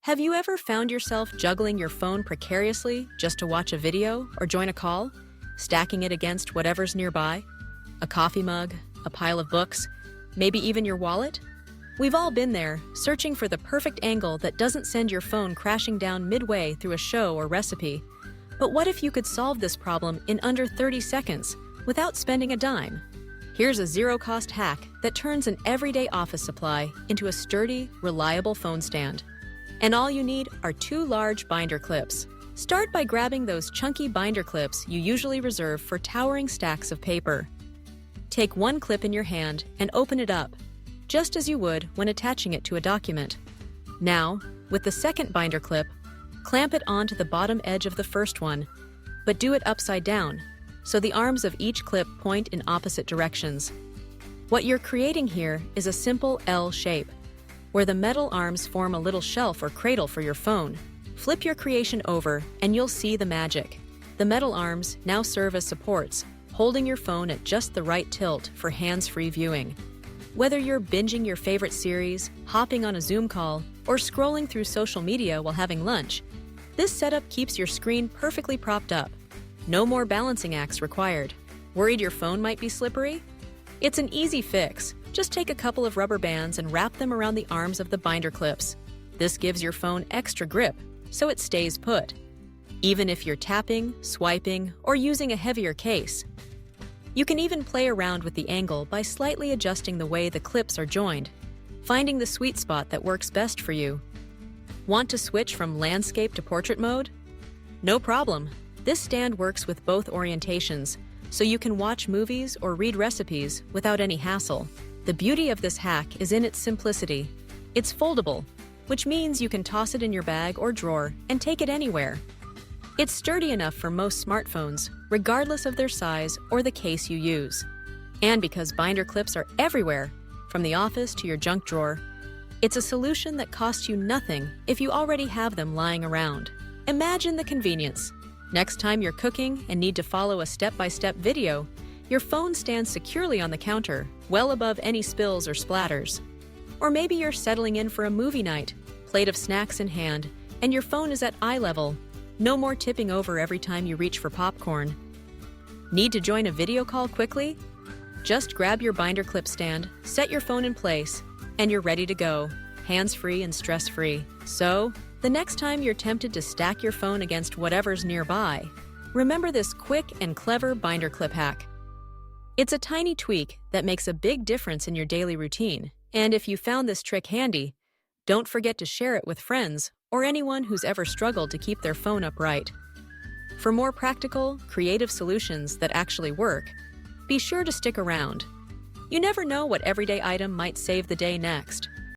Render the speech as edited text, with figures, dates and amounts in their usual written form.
Have you ever found yourself juggling your phone precariously just to watch a video or join a call, stacking it against whatever's nearby? A coffee mug, a pile of books, maybe even your wallet? We've all been there, searching for the perfect angle that doesn't send your phone crashing down midway through a show or recipe. But what if you could solve this problem in under 30 seconds without spending a dime? Here's a zero-cost hack that turns an everyday office supply into a sturdy, reliable phone stand. And all you need are 2 large binder clips. Start by grabbing those chunky binder clips you usually reserve for towering stacks of paper. Take 1 clip in your hand and open it up, just as you would when attaching it to a document. Now, with the second binder clip, clamp it onto the bottom edge of the first one, but do it upside down, so the arms of each clip point in opposite directions. What you're creating here is a simple L shape, where the metal arms form a little shelf or cradle for your phone. Flip your creation over and you'll see the magic. The metal arms now serve as supports, holding your phone at just the right tilt for hands-free viewing. Whether you're binging your favorite series, hopping on a Zoom call, or scrolling through social media while having lunch, this setup keeps your screen perfectly propped up. No more balancing acts required. Worried your phone might be slippery? It's an easy fix. Just take a couple of rubber bands and wrap them around the arms of the binder clips. This gives your phone extra grip, so it stays put, even if you're tapping, swiping, or using a heavier case. You can even play around with the angle by slightly adjusting the way the clips are joined, finding the sweet spot that works best for you. Want to switch from landscape to portrait mode? No problem. This stand works with both orientations, so you can watch movies or read recipes without any hassle. The beauty of this hack is in its simplicity. It's foldable, which means you can toss it in your bag or drawer and take it anywhere. It's sturdy enough for most smartphones, regardless of their size or the case you use. And because binder clips are everywhere, from the office to your junk drawer, it's a solution that costs you nothing if you already have them lying around. Imagine the convenience. Next time you're cooking and need to follow a step-by-step video, your phone stands securely on the counter, well above any spills or splatters. Or maybe you're settling in for a movie night, plate of snacks in hand, and your phone is at eye level. No more tipping over every time you reach for popcorn. Need to join a video call quickly? Just grab your binder clip stand, set your phone in place, and you're ready to go, hands-free and stress-free. So, the next time you're tempted to stack your phone against whatever's nearby, remember this quick and clever binder clip hack. It's a tiny tweak that makes a big difference in your daily routine, and if you found this trick handy, don't forget to share it with friends or anyone who's ever struggled to keep their phone upright. For more practical, creative solutions that actually work, be sure to stick around. You never know what everyday item might save the day next.